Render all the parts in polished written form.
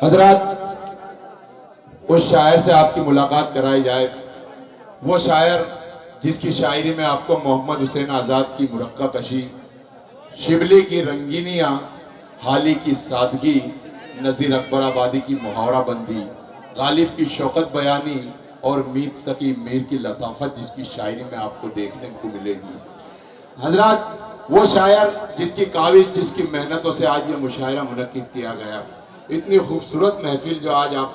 حضرات اس شاعر سے آپ کی ملاقات کرائی جائے، وہ شاعر جس کی شاعری میں آپ کو محمد حسین آزاد کی مرقع کشی، شبلی کی رنگینیاں، حالی کی سادگی، نذیر اکبر آبادی کی محاورہ بندی، غالب کی شوکت بیانی اور میت تقی میر کی لطافت جس کی شاعری میں آپ کو دیکھنے کو ملے گی۔ حضرات وہ شاعر جس کی کاوش، جس کی محنتوں سے آج یہ مشاعرہ منعقد کیا گیا، اتنی خوبصورت محفل جو آج آپ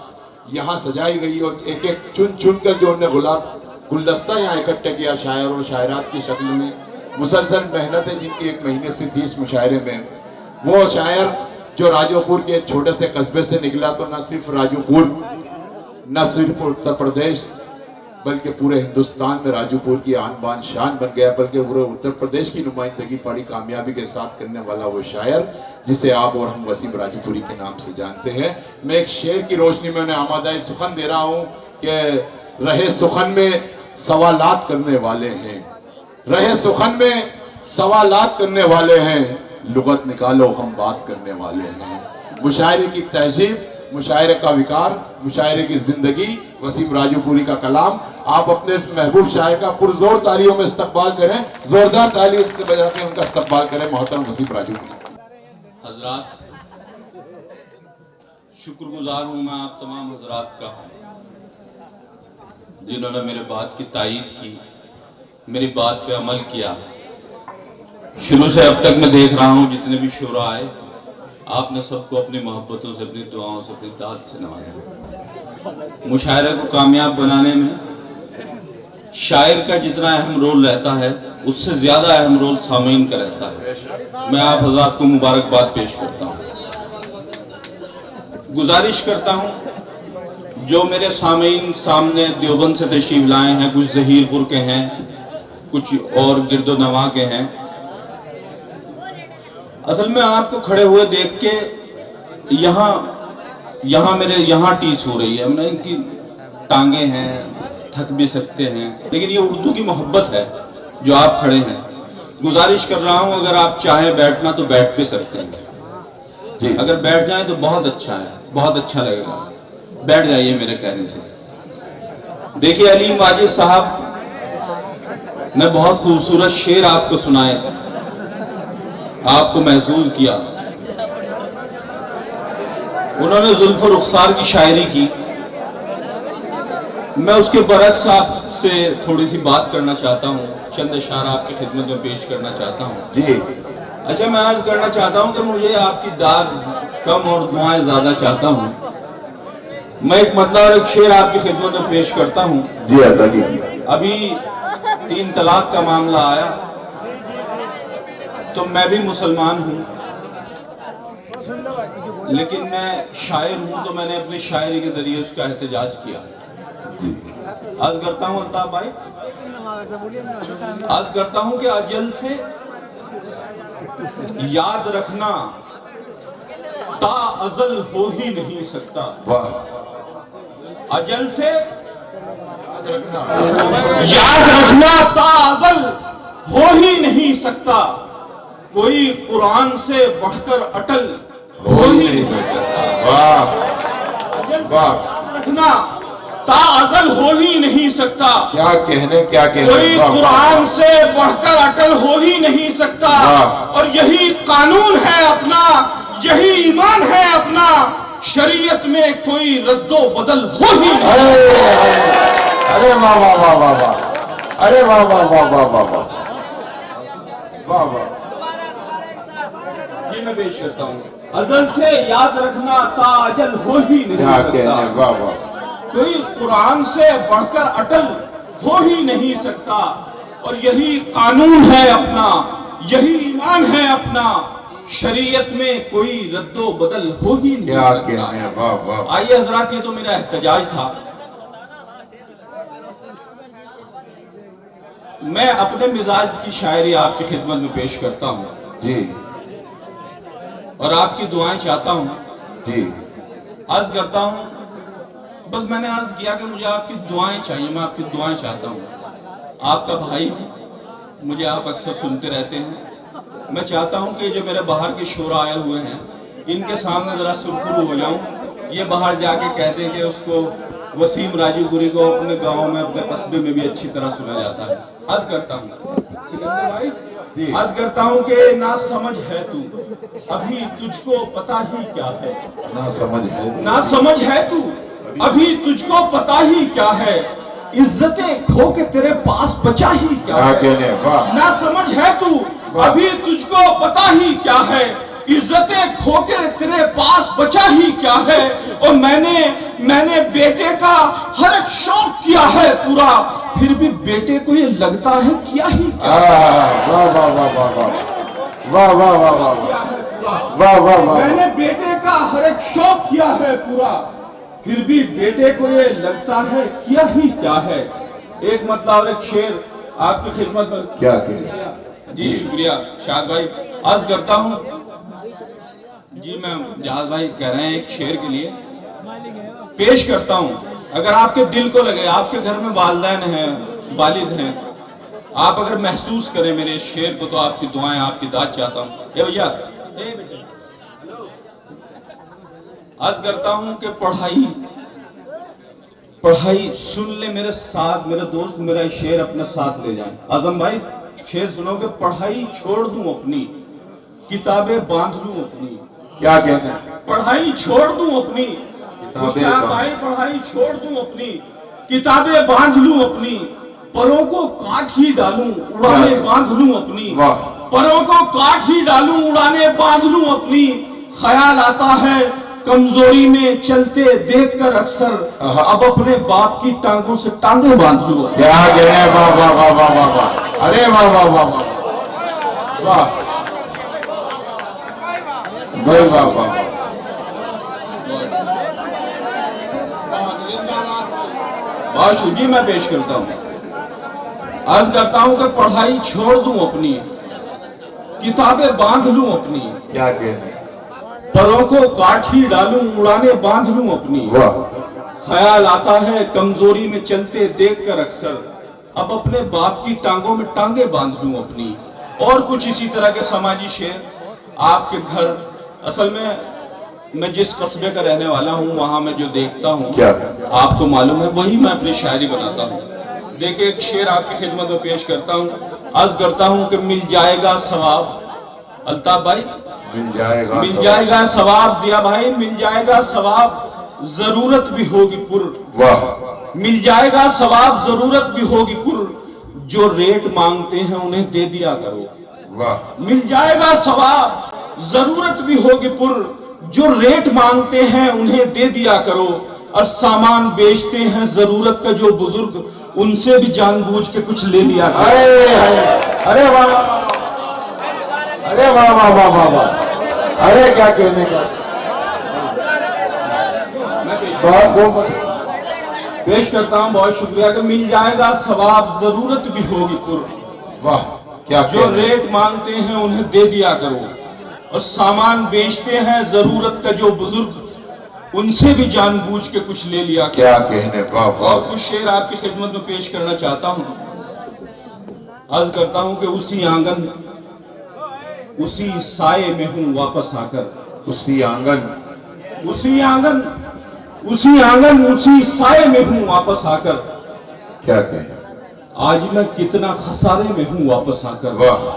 یہاں سجائی گئی اور ایک ایک چن چن کر جو انہیں گلدستہ یہاں اکٹھے کیا شاعر اور شاعرات کی شکل میں، مسلسل محنت ہے جن کی ایک مہینے سے تھی اس مشاعرے میں۔ وہ شاعر جو راجو پور کے ایک چھوٹے سے قصبے سے نکلا، تو نہ صرف راجو پور، نہ صرف اتر پردیش، بلکہ پورے ہندوستان میں راجو پور کی آن بان شان بن گیا، بلکہ پورے اتر پردیش کی نمائندگی بڑی کامیابی کے ساتھ کرنے والا وہ شاعر جسے آپ اور ہم وسیم راجو پوری کے نام سے جانتے ہیں۔ میں ایک شعر کی روشنی میں انہیں آمادہ سخن دے رہا ہوں کہ رہے سخن میں سوالات کرنے والے ہیں، رہے سخن میں سوالات کرنے والے ہیں، لغت نکالو ہم بات کرنے والے ہیں۔ مشاعرے کی تہذیب، مشاعرے کا وقار، مشاعرے کی زندگی، وسیم راجو پوری کا کلام، آپ اپنے اس محبوب شاعر کا پرزور تالیوں میں استقبال کریں، زوردار تالیوں سے بجا کے ان کا استقبال کریں، محترم وسیم راجو پوری۔ حضرات شکر گزار ہوں میں آپ تمام حضرات کا، جنہوں نے میرے بات کی تائید کی، میری بات پہ عمل کیا۔ شروع سے اب تک میں دیکھ رہا ہوں جتنے بھی شعراء آئے، آپ نے سب کو اپنی محبتوں سے، اپنی دعاؤں سے، اپنی داد سے نوازا۔ مشاعرے کو کامیاب بنانے میں شاعر کا جتنا اہم رول رہتا ہے، اس سے زیادہ اہم رول سامعین کا رہتا ہے۔ میں آپ حضرات کو مبارکباد پیش کرتا ہوں، گزارش کرتا ہوں جو میرے سامعین سامنے دیوبند سے تشریف لائے ہیں، کچھ ظہیر پور کے ہیں، کچھ اور گرد و نواح کے ہیں۔ اصل میں آپ کو کھڑے ہوئے دیکھ کے یہاں میرے یہاں ٹیس ہو رہی ہے، ان کی ٹانگیں ہیں، تھک بھی سکتے ہیں، لیکن یہ اردو کی محبت ہے جو آپ کھڑے ہیں۔ گزارش کر رہا ہوں اگر آپ چاہیں بیٹھنا تو بیٹھ بھی سکتے ہیں، اگر بیٹھ جائیں تو بہت اچھا ہے، بہت اچھا لگے گا، بیٹھ جائیے میرے کہنے سے۔ دیکھیے علیم واجد صاحب نے بہت خوبصورت شعر آپ کو سنائے، آپ کو محظوظ کیا۔ انہوں نے زلف و رخسار کی شاعری کی، میں اس کے برعکس آپ سے تھوڑی سی بات کرنا چاہتا ہوں، چند اشعار آپ کی خدمت میں پیش کرنا چاہتا ہوں۔ جی اچھا، میں عرض کرنا چاہتا ہوں کہ مجھے آپ کی داد کم اور دعائیں زیادہ چاہتا ہوں۔ میں ایک مطلب اور ایک شعر آپ کی خدمت میں پیش کرتا ہوں۔ جی اللہ کی ابھی 3 طلاق کا معاملہ آیا تو میں بھی مسلمان ہوں، لیکن میں شاعر ہوں تو میں نے اپنی شاعری کے ذریعے اس کا احتجاج کیا۔ عرض کرتا ہوں الطاف بھائی، عرض کرتا ہوں کہ اجل سے یاد رکھنا تا ازل ہو ہی نہیں سکتا، اجل سے یاد رکھنا تا ازل ہو ہی نہیں سکتا، کوئی قرآن سے بڑھ کر اٹل ہو ہی نہیں سکتا، یاد رکھنا تا ازل ہو ہی نہیں سکتا، کیا کہنے کوئی قرآن سے بڑھ کر اٹل ہو ہی نہیں سکتا، اور یہی قانون ہے اپنا، یہی ایمان ہے اپنا، شریعت میں کوئی رد و بدل ہو ہی نہیں سکتا۔ ارے واہ واہ واہ واہ واہ، ارے واہ واہ واہ واہ واہ واہ واہ واہ۔ یہ میں پیش کرتا ہوں، ازل سے یاد رکھنا تا اجل ہو ہی نہیں کیا کہنے، سکتا، واہ واہ، کوئی قرآن سے بڑھ کر اٹل ہو ہی نہیں سکتا، اور یہی قانون ہے اپنا، یہی ایمان ہے اپنا، شریعت میں کوئی رد و بدل ہو ہی نہیں کیا سکتا۔ کہنے، واہ واہ۔ آئیے حضرات، یہ تو میرا احتجاج تھا۔ میں اپنے مزاج کی شاعری آپ کی خدمت میں پیش کرتا ہوں جی اور آپ کی دعائیں چاہتا ہوں۔ جی عرض کرتا ہوں، بس میں نے عرض کیا کہ مجھے آپ کی دعائیں چاہیے، میں آپ کی دعائیں چاہتا ہوں۔ آپ کا بھائی ہوں، مجھے آپ اکثر سنتے رہتے ہیں، میں چاہتا ہوں کہ جو میرے باہر کے شعراء آئے ہوئے ہیں ان کے سامنے ذرا سرخرو ہو جاؤں یہ باہر جا کے کہتے ہیں کہ اس کو وسیم راجو گری کو اپنے گاؤں میں اپنے قصبے میں بھی اچھی طرح سنا جاتا ہے. عرض کرتا ہوں عرض کرتا ہوں کہ نہ سمجھ ہے تو ابھی تجھ کو پتہ ہی کیا ہے. نہ سمجھ ہے نہ سمجھ ہے تو ابھی تجھ کو پتہ ہی کیا ہے. عزتیں کھو کے تیرے پاس بچا ہی کیا ہے. نہ سمجھ ہے تو ابھی تجھ کو پتہ ہی کیا ہے. عزتیں کھو کے تیرے پاس بچا ہی کیا ہے. اور میں نے بیٹے کا ہر ایک شوق کیا ہے پورا, پھر بھی بیٹے کو یہ لگتا ہے کیا ہی کیا ہے. میں نے بیٹے کا ہر ایک شوق کیا ہے پورا, پھر بھی بیٹے کو یہ لگتا ہے کیا ہی کیا ہے. ایک مطلب اور ایک شعر آپ کی خدمت میں. کیا جی شکریہ شاہد بھائی. عرض کرتا ہوں جی, میں جہاز بھائی کہہ رہے ہیں ایک شعر کے لیے پیش کرتا ہوں. اگر آپ کے دل کو لگے, آپ کے گھر میں والدین ہیں, والد ہیں, آپ اگر محسوس کریں میرے اس شعر کو, تو آپ کی دعائیں, آپ کی داد چاہتا ہوں. اے بھیا, عرض کرتا ہوں کہ پڑھائی سن لے میرے ساتھ, میرے دوست میرا شعر اپنے ساتھ لے جائیں. اعظم بھائی شعر سنو کہ پڑھائی چھوڑ دوں اپنی, کتابیں باندھ لوں اپنی. کیا کہتے ہیں؟ پڑھائی چھوڑ دوں اپنی, پڑھائی چھوڑ دوں اپنی, کتابیں باندھ لوں اپنی. پروں کو کاٹ ہی ڈالوں, اڑانے باندھ لوں اپنی. پروں کو کاٹ ہی ڈالوں, اڑانے باندھ لوں اپنی. خیال آتا ہے کمزوری میں چلتے دیکھ کر اکثر, اب اپنے باپ کی ٹانگوں سے ٹانگیں باندھ لوں. کیا کہتے ہیں؟ واہ واہ واہ واہ واہ واہ, ارے واہ واہ واہ واہ واہ بھائی, واہ واہ. باشو جی میں پیش کرتا ہوں. عرض کرتا ہوں کہ پڑھائی چھوڑ دوں اپنی, کتابیں باندھ لوں اپنی. کیا کہتے ہیں؟ پروں کو کاٹ ہی ڈالوں, اڑانے باندھ لوں اپنی. خیال آتا ہے کمزوری میں چلتے دیکھ کر اکثر, اب اپنے باپ کی ٹانگوں میں ٹانگیں باندھ لوں اپنی. اور کچھ اسی طرح کے سماجی شعر آپ کے گھر. اصل میں جس قصبے کا رہنے والا ہوں, وہاں میں جو دیکھتا ہوں آپ کو معلوم ہے, وہی میں اپنی شاعری بناتا ہوں. دیکھیں ایک شعر آپ کی خدمت میں پیش کرتا ہوں. عرض کرتا ہوں کہ مل جائے گا ثواب. الطاف بھائی مل جائے گا ثواب. ضیاء بھائی مل جائے گا ثواب, ضرورت بھی ہوگی پر. مل جائے گا ثواب, ضرورت بھی ہوگی پر. جو ریٹ مانگتے ہیں انہیں دے دیا کرو. مل جائے گا ثواب, ضرورت بھی ہوگی پر. جو ریٹ مانگتے ہیں انہیں دے دیا کرو. اور سامان بیچتے ہیں ضرورت کا جو بزرگ, ان سے بھی جان بوجھ کے کچھ لے لیا کرو. ارے واہ واہ, ارے واہ واہ واہ واہ واہ, ارے کیا کہنے کا. پیش کرتا ہوں, بہت شکریہ. کہ مل جائے گا ثواب, ضرورت بھی ہوگی پر. واہ کیا, جو ریٹ مانگتے ہیں انہیں دے دیا کرو. اور سامان بیچتے ہیں ضرورت کا جو بزرگ, ان سے بھی جان بوجھ کے کچھ لے لیا کرو. کیا کہنے. اور کچھ شعر آپ کی خدمت میں پیش کرنا چاہتا ہوں. عرض کرتا ہوں کہ اسی آنگن اسی سائے میں ہوں واپس آ کر. اسی آنگن اسی سائے میں ہوں واپس آ کر. کیا کہیں؟ آج میں کتنا خسارے میں ہوں واپس آ کر. واہ,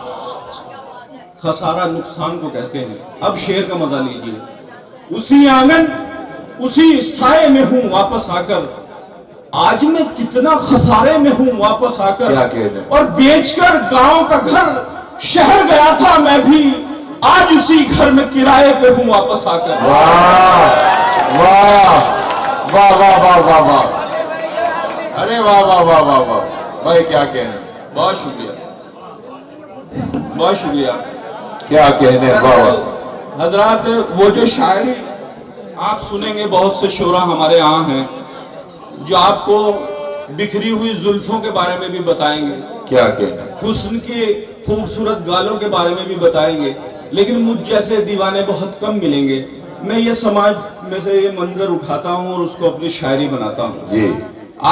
خسارہ نقصان کو کہتے ہیں. اب شعر کا مزہ لیجئے. اسی آنگن اسی سائے میں ہوں واپس آ کر. آج میں کتنا خسارے میں ہوں واپس آ کر. اور بیچ کر گاؤں کا گھر شہر گیا تھا میں بھی, آج اسی گھر میں کرائے پہ ہوں واپس آ کر. واہ واہ واہ واہ واہ واہ واہ, ارے واہ واہ واہ واہ واہ بھائی, کیا کہنے. بہت شکریہ, بہت شکریہ. کیا کہنے. واہ حضرات, وہ جو شاعری آپ سنیں گے, بہت سے شعراء ہمارے یہاں ہیں جو آپ کو بکھری ہوئی زلفوں کے بارے میں بھی بتائیں گے, کیا کہنے, حسن کی خوبصورت گالوں کے بارے میں بھی بتائیں گے. لیکن مجھ جیسے دیوانے بہت کم ملیں گے. میں یہ سماج میں سے یہ منظر اٹھاتا ہوں اور اس کو اپنی شاعری بناتا ہوں. جی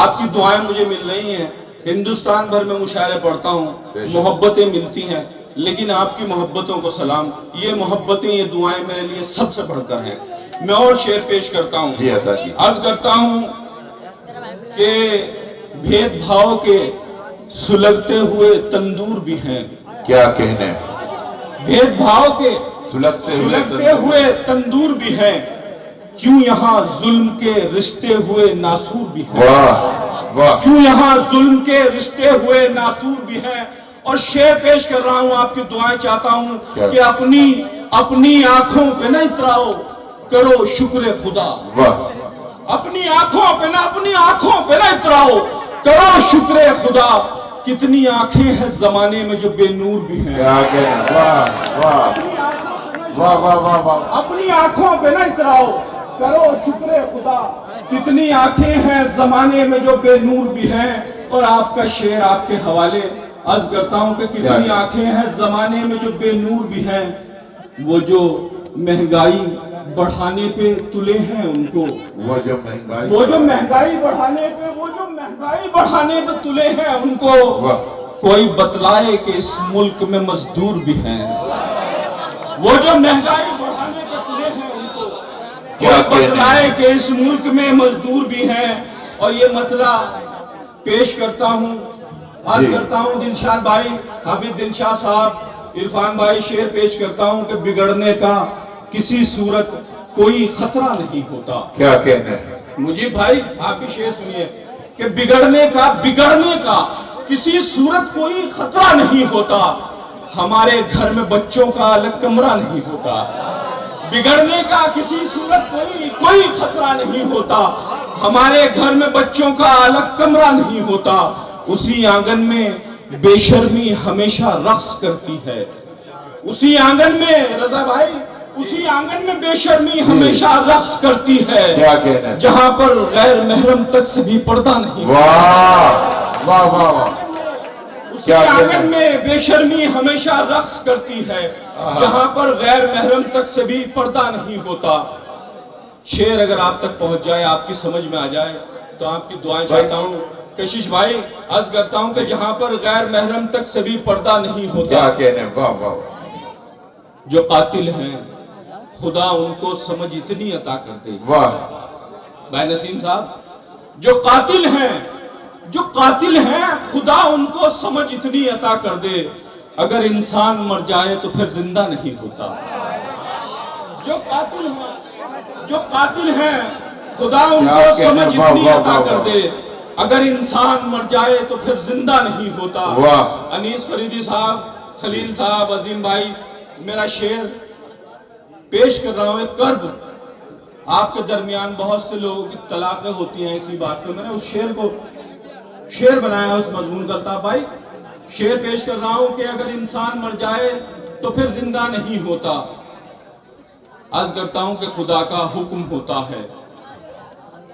آپ کی دعائیں مجھے مل رہی ہیں, ہندوستان بھر میں مشاعرے پڑھتا ہوں, محبتیں ملتی ہیں, لیکن آپ کی محبتوں کو سلام. یہ محبتیں, یہ دعائیں میرے لیے سب سے بڑھ کر ہیں. میں اور شعر پیش کرتا ہوں. جی عطا جی. عرض کرتا ہوں کہ بھید بھاؤ کے سلگتے ہوئے تندور بھی ہیں. کیا کہنے. بھید بھاؤ کے سلگتے ہوئے تندور بھی ہیں. کیوں یہاں ظلم کے رشتے ہوئے ناسور بھی ہیں. واہ واہ. کیوں یہاں ظلم کے رشتے ہوئے ناسور بھی ہیں. اور شعر پیش کر رہا ہوں, آپ کی دعائیں چاہتا ہوں کہ اپنی آنکھوں پہ نہ اتراؤ, کرو شکر خدا. واہ. اپنی آنکھوں پہ نہ اتراؤ, کرو شکر خدا. کتنی آنکھیں ہیں زمانے میں جو بے نور بھی ہیں. کیا کہنے. واہ واہ واہ واہ واہ واہ. اپنی آنکھوں پہ نہ اتراؤ, کرو شکر خدا. کتنی آنکھیں ہیں زمانے میں جو بے نور بھی ہیں. اور آپ کا شعر آپ کے حوالے عرض کرتا ہوں کہ کتنی آنکھیں ہیں زمانے میں جو بے نور بھی ہیں. وہ جو مہنگائی بڑھانے پہ تلے ہیں ان کو, وہ جو مہنگائی بڑھانے پہ تلے ہیں ان کو, کوئی بتلائے کہ اس ملک میں مزدور بھی ہیں. وہ جو مہنگائی بڑھانے پہ تلے ہیں ان کو, کوئی بتلائے کہ اس ملک میں مزدور بھی ہیں. اور یہ مسئلہ پیش کرتا ہوں, عرض کرتا ہوں دلشاد بھائی, حافظ دلشاد صاحب, عرفان بھائی, شعر پیش کرتا ہوں کہ بگڑنے کا کسی صورت کوئی خطرہ نہیں ہوتا. کیا کہنے. مجیب بھائی آپ کی شعر سنیے کہ بگڑنے کا کسی صورت کوئی خطرہ نہیں ہوتا. ہمارے گھر میں بچوں کا الگ کمرہ نہیں ہوتا. بگڑنے کا کسی صورت کوئی خطرہ نہیں ہوتا. ہمارے گھر میں بچوں کا الگ کمرہ نہیں ہوتا. اسی آنگن میں بے شرمی ہمیشہ رقص کرتی ہے. اسی آنگن میں رضا بھائی, اسی آنگن میں بے شرمی ہمیشہ رقص کرتی ہے. کیا کہنا. جہاں پر غیر محرم تک سے بھی پردہ نہیں. واہ واہ واہ واہ. اسی آنگن میں بے شرمی ہمیشہ رقص کرتی ہے. جہاں پر غیر محرم تک سے بھی پردہ نہیں ہوتا. شعر اگر آپ تک پہنچ جائے, آپ کی سمجھ میں آ جائے, تو آپ کی دعائیں چاہتا ہوں. کشش بھائی عرض کرتا ہوں کہ جہاں پر غیر محرم تک سے بھی پردہ نہیں ہوتا. کیا کہنے. واہ واہ. جو قاتل ہیں خدا ان کو سمجھ اتنی عطا کر دے. واہ. بھائی نسیم صاحب, جو قاتل ہیں خدا ان کو سمجھ اتنی عطا کر دے. اگر انسان مر جائے تو پھر زندہ نہیں ہوتا. جو قاتل ہیں خدا ان کو سمجھ اتنی عطا کر دے. اگر انسان مر جائے تو پھر زندہ نہیں ہوتا. انیس فریدی صاحب, خلیل صاحب, عظیم بھائی, میرا شعر پیش کر رہا ہوں. ایک کرب, آپ کے درمیان بہت سے لوگوں کی طلاقیں ہوتی ہیں اسی بات پہ. میں نے اس شعر کو شعر بنایا, اس مضمون کا. تھا بھائی شعر پیش کر رہا ہوں کہ اگر انسان مر جائے تو پھر زندہ نہیں ہوتا. عرض کرتا ہوں کہ خدا کا حکم ہوتا ہے.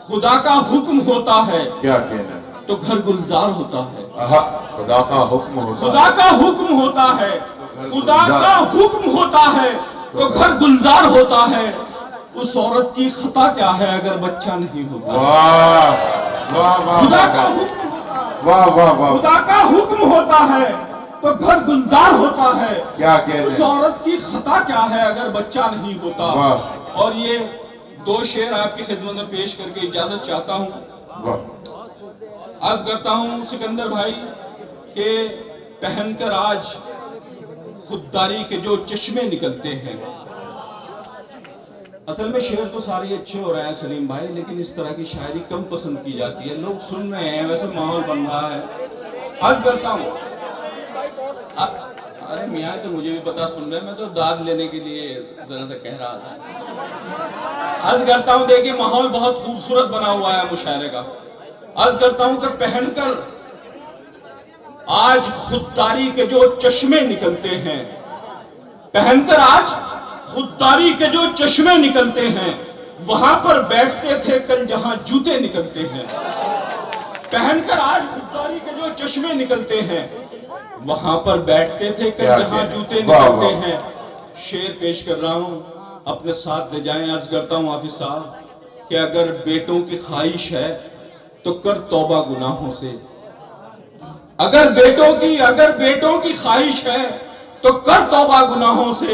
خدا کا حکم ہوتا ہے. کیا کہنا. تو گھر گلزار ہوتا ہے. خدا کا حکم ہوتا ہے. خدا کا حکم ہوتا ہے. خدا کا حکم ہوتا ہے تو گھر گلزار ہوتا ہے. اس عورت کی خطا کیا ہے اگر بچہ نہیں ہوتا. واہ واہ واہ. خدا کا حکم واہ واہ واہ. خدا کا حکم ہوتا ہے تو گھر گلزار ہوتا ہے. کیا کہنے. اس عورت کی خطا کیا ہے اگر بچہ نہیں ہوتا. اور یہ دو شعر آپ کی خدمت میں پیش کر کے اجازت چاہتا ہوں. عرض کرتا ہوں سکندر بھائی کہ پہن کر آج خودداری کے جو چشمے نکلتے ہیں. اصل میں شعر تو سارے اچھے ہو رہے ہیں سلیم بھائی, لیکن اس طرح کی شاعری کم پسند کی جاتی ہے. لوگ سن رہے ہیں, ویسے ماحول بن رہا ہے. عرض کرتا ہوں, ارے میاں تو مجھے بھی پتا سن رہے ہیں, میں تو داد لینے کے لیے ذرا سا کہہ رہا تھا. عرض کرتا ہوں دیکھیں ماحول بہت خوبصورت بنا ہوا ہے مشاعرے کا. عرض کرتا ہوں کہ پہن کر آج خودداری کے جو چشمے نکلتے ہیں, پہن کر آج خودداری کے جو چشمے نکلتے ہیں, وہاں پر بیٹھتے تھے کل جہاں جوتے نکلتے ہیں. پہن کر آج خودداری کے جو چشمے نکلتے ہیں, وہاں پر بیٹھتے تھے کل جہاں جوتے نکلتے ہیں. شعر پیش کر رہا ہوں, اپنے ساتھ لے جائیں. عرض کرتا ہوں حافظ صاحب کہ اگر بیٹوں کی خواہش ہے تو کر توبہ گناہوں سے. اگر بیٹوں کی خواہش ہے تو کر توبہ گناہوں سے.